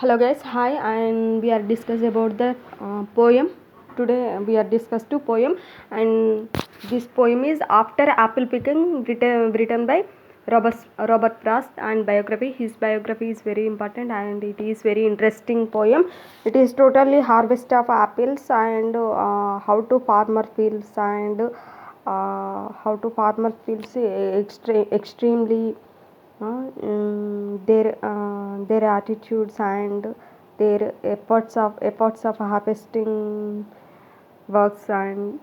Hello guys, hi, and we are discuss about the poem. Today we are discuss two poem, and this poem is After Apple Picking, written by Robert Frost, and biography. His biography is very important and it is very interesting poem. It is totally harvest of apples and how to farmer feels and how to farmer feels extremely their attitudes and their efforts of harvesting works and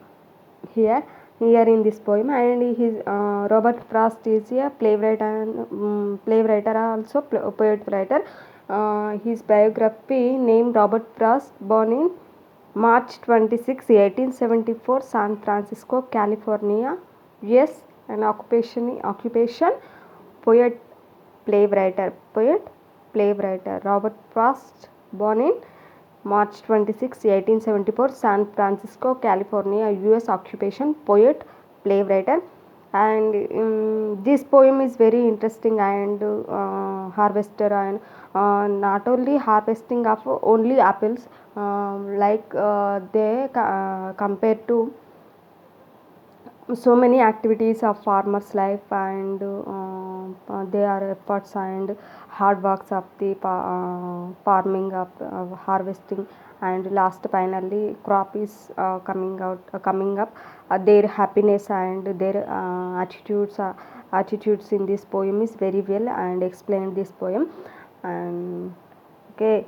here here in this poem. And his Robert Frost is a playwright and playwright also poet writer. His biography named Robert Frost, born in March 26, 1874, San Francisco, California, US, and occupation poet playwright Robert Frost, born in March 26, 1874, San Francisco, California, US, occupation poet playwright. And this poem is very interesting and harvester and not only harvesting of only apples, they compared to so many activities of farmers life and their efforts and hard works of the farming of harvesting, and last finally crop is coming up, their happiness and their attitudes in this poem is very well and explained this poem. And okay,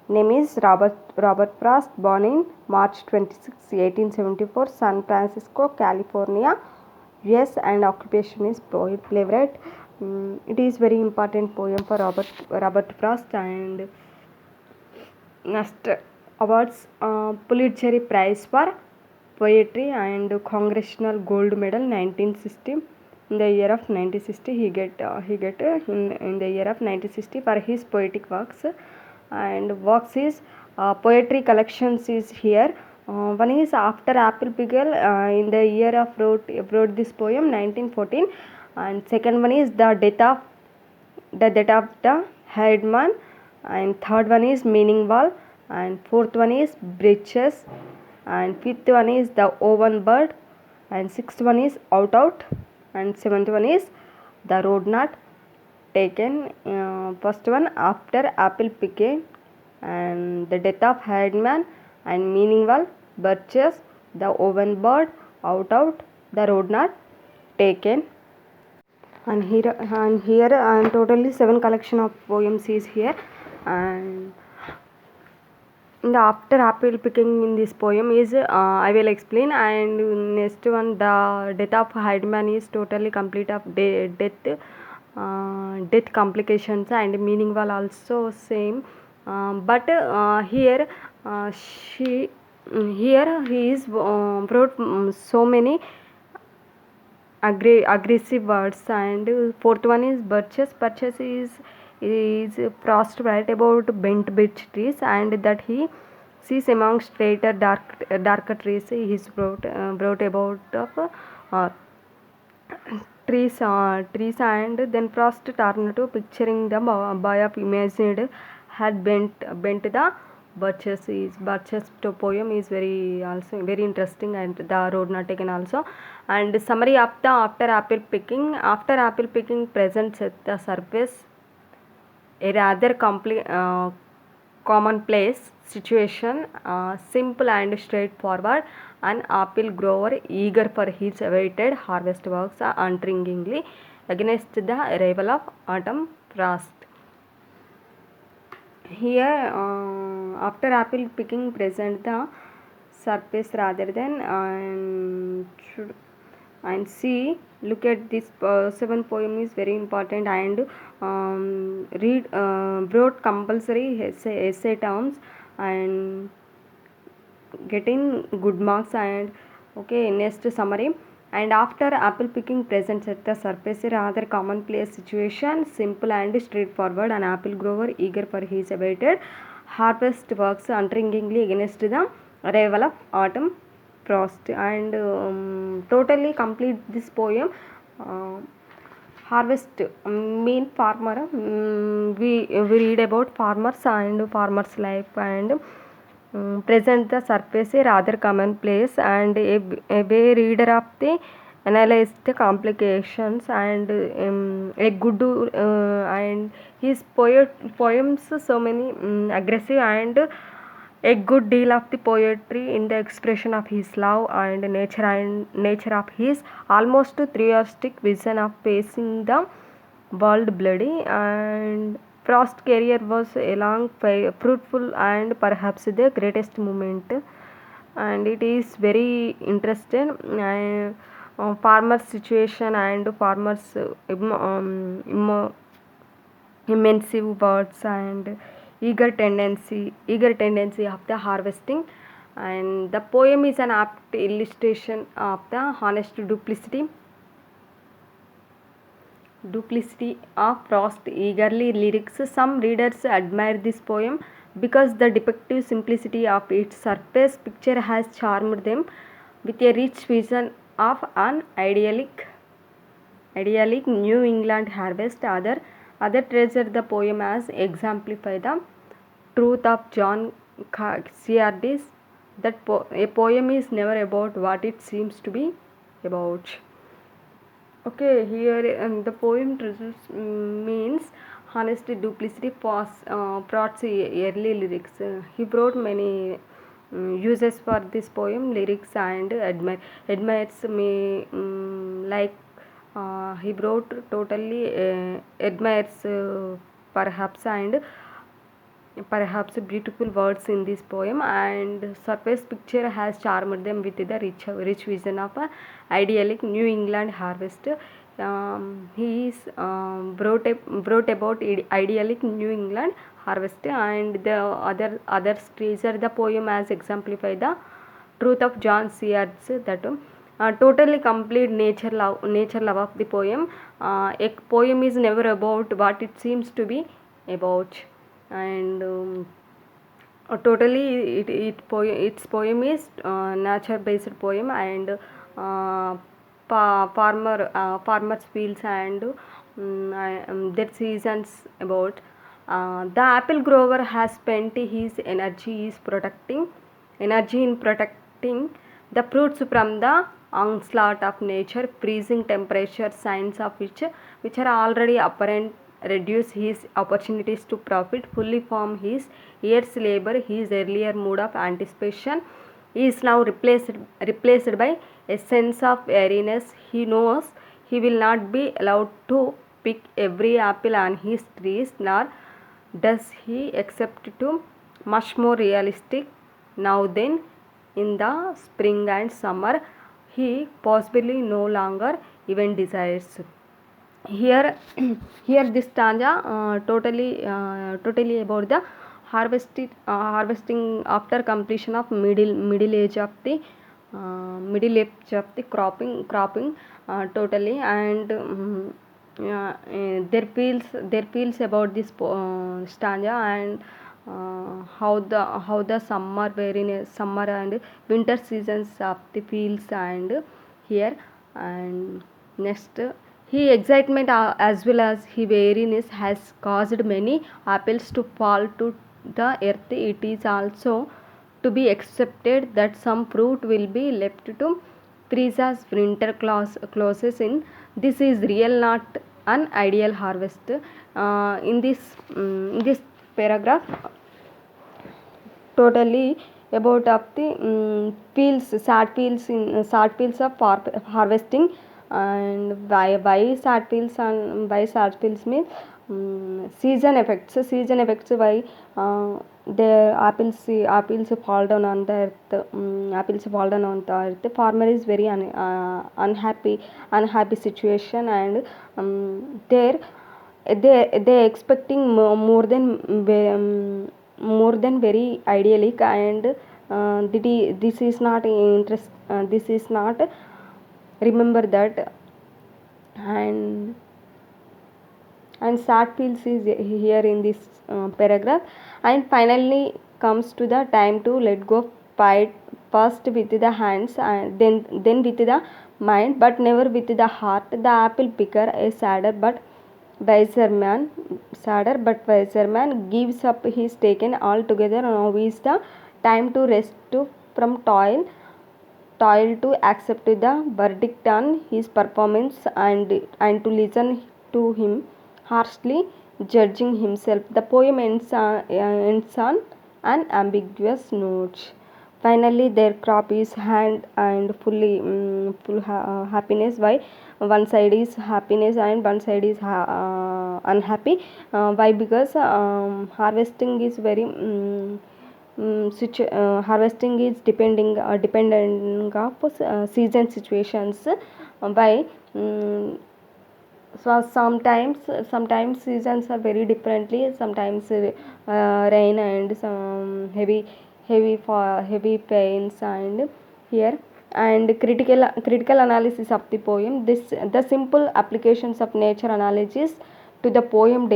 name is Robert Frost, born in March 26, 1874, San Francisco, California, US, and occupation is poet playwright. It is very important poem for Robert Frost. And next awards, Pulitzer Prize for Poetry and Congressional Gold Medal 1960. In the year of 1960, he get in the year of 1960 for his poetic works. And works is poetry collections is here. One is After Apple Pickle, in the year of wrote this poem 1914, and second one is the death of the Headman, and third one is Meaning Wall, and fourth one is Breeches, and fifth one is The Oven Bird, and sixth one is Out, and seventh one is The Road Not Taken. First one After Apple Picking, and The Death of Headman, and Meaning Wall, Birches, The Oven Bird, Out, The Road Not Taken. And here totally 7 collection of poems is here. And the After Apple Picking in this poem is I will explain. And next one, The Death of Heidman, is totally complete of death complications, and meaning were also same. But here he is brought so many aggressive words. And fourth one is Birches is Frost write about bent birch trees, and that he sees among straighter darker trees. He is brought about of trees. And then Frost turned to picturing the boy of imagined had bent the birches to poem is very also very interesting, and the road not taken also. And summary of the After Apple Picking presents at the surface a rather commonplace situation, simple and straightforward. An apple grower eager for his awaited harvest works untiringly against the arrival of autumn frost. Here, after apple picking present the surface rather than and see, look at this 7 poem is very important. And read wrote compulsory essay terms and getting good marks. And okay, next summary. And after apple picking presents at the surface a rather commonplace situation, simple and straightforward. An apple grower eager for his awaited harvest works untiringly against the arrival of autumn frost. And totally complete this poem. Harvest mean farmer. We read about farmers and farmers life and present the surface a rather commonplace and a way reader of the analyze the complications and a good and his poems so many aggressive and a good deal of the poetry in the expression of his love and nature of his almost theistic vision of facing the world bloody. And Frost's career was a long, fruitful, and perhaps the greatest moment. And it is very interesting. Farmers' situation and farmers' immense words and eager tendency of the harvesting. And the poem is an apt illustration of the honest duplicity of Frost eagerly lyrics. Some readers admire this poem because the depictive simplicity of its surface picture has charmed them with a rich vision of an idyllic New England harvest. Other treasure the poem as exemplify the truth of John Ciardis that a poem is never about what it seems to be about. Okay, here the poem treasures means honesty, duplicity, prods early lyrics. He brought many uses for this poem lyrics and admires me like he brought totally admires perhaps and perhaps beautiful words in this poem and surface picture has charmed them with the rich vision of a idyllic New England harvest. He is brought about idyllic New England harvest and the other treasure the poem as exemplify the truth of John Searles that totally complete nature love of the poem. A poem is never about what it seems to be about and totally its poem is nature based poem and farmers fields and their seasons about the apple grower has spent his energy in protecting the fruits from the onslaught of nature freezing temperature signs of which are already apparent reduce his opportunities to profit fully from his year's labor. His earlier mood of anticipation is now replaced by a sense of airiness. He knows he will not be allowed to pick every apple on his trees, nor does he accept to much more realistic now than in the spring and summer. He possibly no longer even desires. Here here this stanza totally about the harvesting after completion of middle age of the cropping totally and there feels about this stanza and how the summer weariness summer and winter seasons of the fields and here and next he excitement as well as he weariness has caused many apples to fall to the earth. It is also to be accepted that some fruit will be left to freeze as winter closes in. This is real, not an ideal harvest. In this paragraph, totally about of the sad fields of harvesting and why sad fields and why sad fields means season effects why the apples fall down on the earth apples fall down on the earth the farmer is very unhappy situation and there they expecting more than very idyllic and this is not interest this is not remember that and sad feels is here in this paragraph and finally comes to the time to let go fight first with the hands and then with the mind, but never with the heart. The apple picker, a sadder but wiser man, gives up his taken altogether. Now is the time to rest from toil to accept the verdict on his performance, and to listen to him harshly judging himself. The poem ends on an ambiguous note. Finally, their crop is hand and happiness. Why? One side is happiness and one side is unhappy. Why? Because harvesting is very harvesting is dependent of season situations. By so sometimes seasons are very differently. Sometimes rain and some heavy pains and here. And critical analysis of the poem. The simple applications of nature analysis to the poem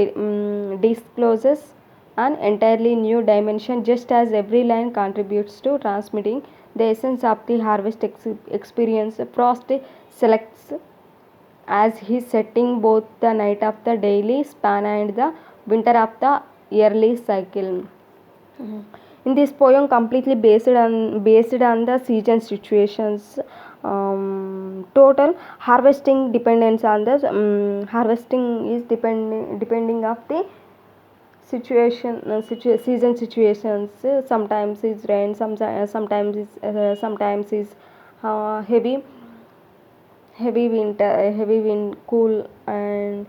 discloses an entirely new dimension. Just as every line contributes to transmitting the essence of the harvest experience, Frost selects as his setting both the night of the daily span and the winter of the yearly cycle. In this poem, completely based on the season situations, total harvesting dependence on the harvesting is depending of the season situations. Sometimes it's rain, sometimes is heavy heavy wind, cool, and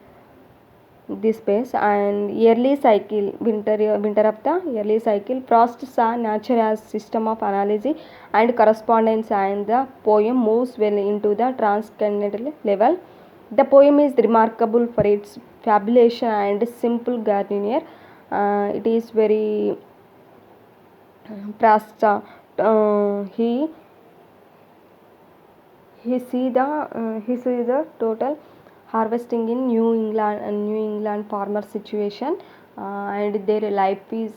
this space and yearly cycle, winter of the yearly cycle. Frost saw nature as system of analysis and correspondence, and the poem moves well into the transcendental level. The poem is remarkable for its fabulation and simple garnier. It is very prasta. He he see the total harvesting in New England farmer situation, and their life is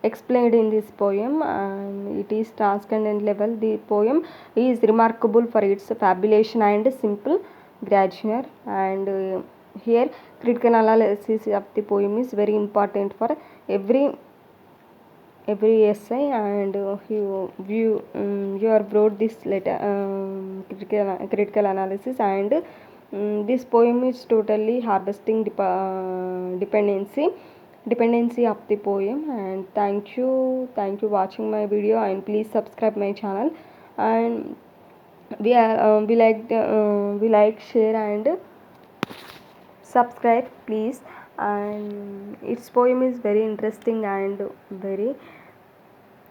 explained in this poem, and it is transcendent level. The poem is remarkable for its fabulation and simple grammar, and here critical analysis of the poem is very important for every essay. And you are brought this letter critical analysis, and this poem is totally harvesting dependency of the poem. And thank you watching my video, and please subscribe my channel. And we like, share, and subscribe please. And its poem is very interesting and very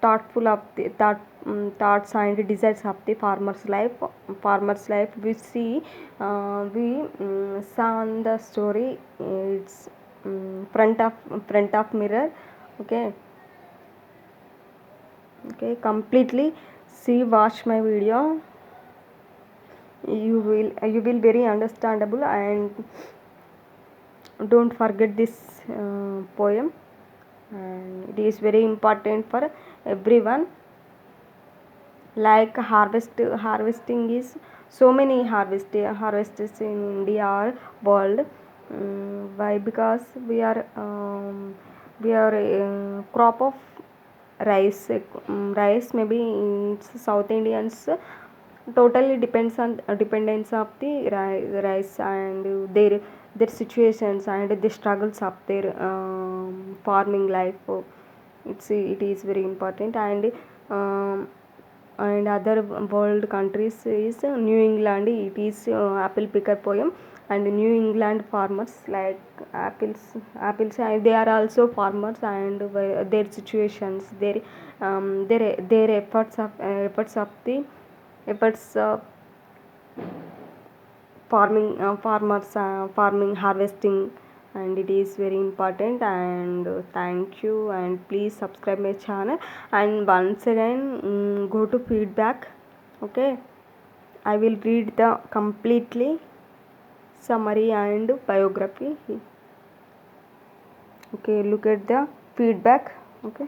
thoughtful of the thoughts and desires of the farmer's life. We see we saw on the story. It's front of mirror. Okay, completely see, watch my video. You will very understandable, and don't forget this poem, and it is very important for everyone. Like harvesting is so many harvesters in India or world. Why? Because we are a crop of rice maybe in South Indians totally dependence of the rice, and their situations and the struggles of their farming life. It is very important. And other world countries is New England. It is apple picker poem, and New England farmers like apples, and they are also farmers, and their situations, their efforts of farming, harvesting, and it is very important. And thank you, and please subscribe my channel. And once again, go to feedback. Okay, I will read the completely summary and biography. Okay, look at the feedback. Okay.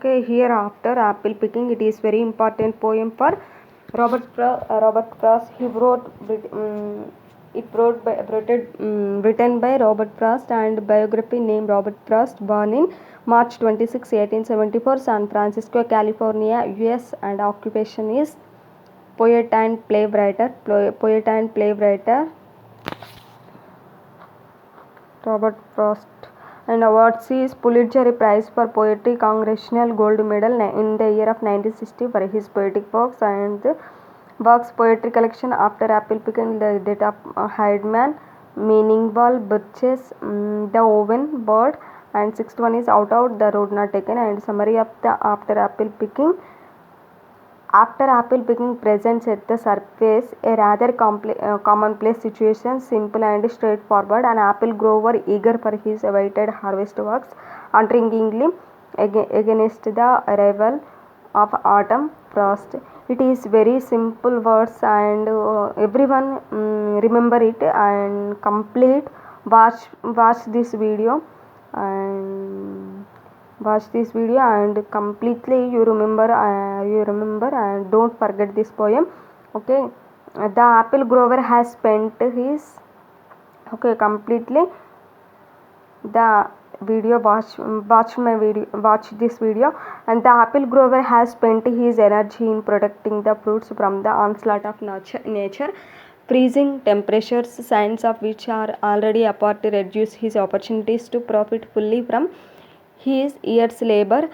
Okay, here after apple picking, it is very important poem for Robert Frost. He wrote written by Robert Frost and biography named Robert Frost, born in March 26, 1874, San Francisco, California, US, and occupation is poet and playwright. Robert Frost. And awards is Pulitzer Prize for Poetry, Congressional Gold Medal in the year of 1960 for his poetic works, and works poetry collection After Apple Picking, The Death of Hydeman, Meaningball Birches, The Oven Bird, and sixth one is Out, The Road Not Taken. And summary of the After Apple Picking. After apple picking presents at the surface a rather commonplace situation, simple and straightforward. An apple grower eager for his awaited harvest works untiringly against the arrival of autumn frost. It is very simple words, and everyone remember it and complete. Watch this video and and completely you remember and don't forget this poem. Okay, the apple grower has spent his completely the video watch this video. And the apple grower has spent his energy in protecting the fruits from the onslaught of nature. Freezing temperatures, signs of which are already apart, to reduce his opportunities to profit fully from his year's labor.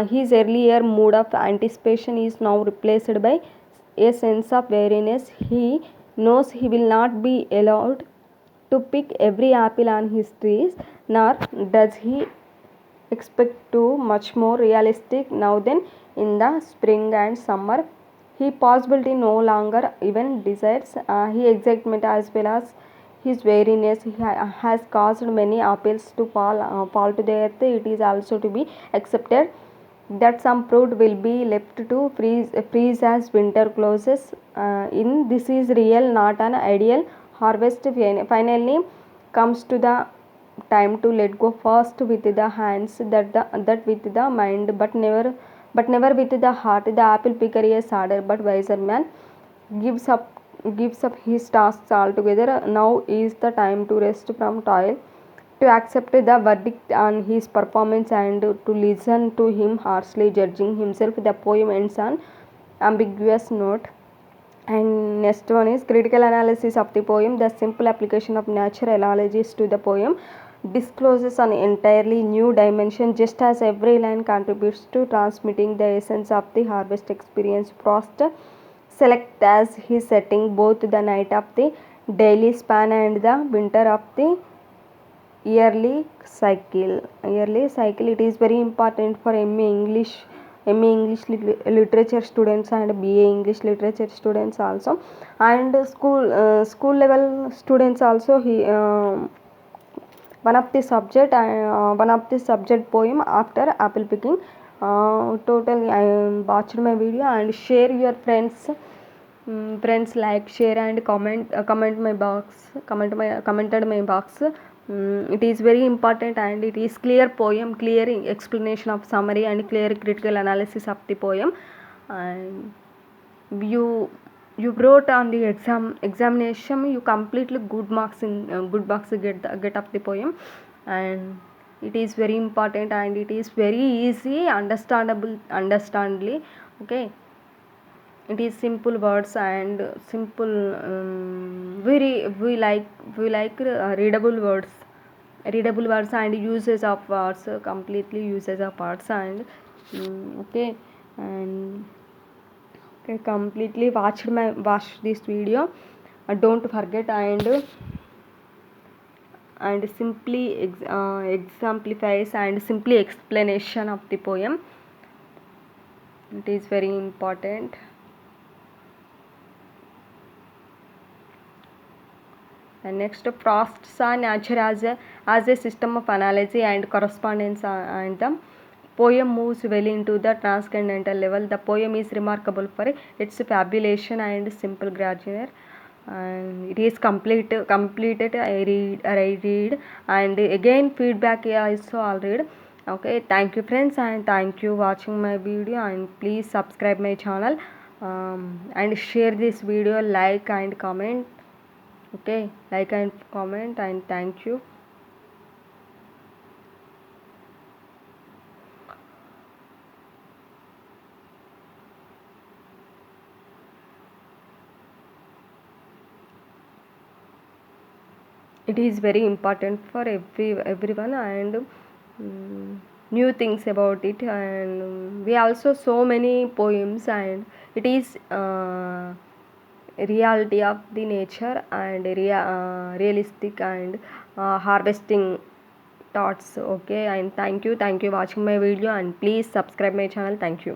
His earlier mood of anticipation is now replaced by a sense of weariness. He knows he will not be allowed to pick every apple on his trees, nor does he expect too much more realistic now than in the spring and summer. He possibility no longer even desires. He excitement as well as his weariness has caused many apples to fall to the earth. It is also to be accepted that some fruit will be left to freeze as winter closes in. This is real, not an ideal. Harvest finally comes to the time to let go, first with the hands, that with the mind, but never with the heart. The apple picker, a sadder but wiser man, gives up his tasks altogether. Now is the time to rest from toil, to accept the verdict on his performance, and to listen to him harshly judging himself. The poem ends on ambiguous note. And next one is critical analysis of the poem. The simple application of natural analogies to the poem discloses an entirely new dimension, just as every line contributes to transmitting the essence of the harvest experience. Frost select as his setting both the night of the daily span and the winter of the yearly cycle. It is very important for MA English literature students and BA English literature students also, and school level students also. One of the subject poem After Apple Picking. Totally I watched my video, and share your friends like, share, and commented my box. It is very important, and it is clear poem, clear explanation of summary, and clear critical analysis of the poem. And you wrote on the examination, you completely good marks get up the poem. And it is very important, and it is very easy understandably. Okay, it is simple words and simple we like readable words and uses of words, completely uses of words. And okay, and okay, completely watch this video. Don't forget, and simply exemplifies and simply explanation of the poem. It is very important. And next, Frost saw nature as a system of analogy and correspondence, and the poem moves well into the transcendental level. The poem is remarkable for its fabulation and simple grandeur. And it is completed. I read, and again feedback also I'll read. Okay, thank you friends, and thank you watching my video, and please subscribe my channel, and share this video, like and comment. Okay, like and comment, and thank you. It is very important for everyone, and new things about it, and we also so many poems, and it is reality of the nature, and realistic, and harvesting thoughts. Okay, and thank you watching my video, and please subscribe my channel. Thank you.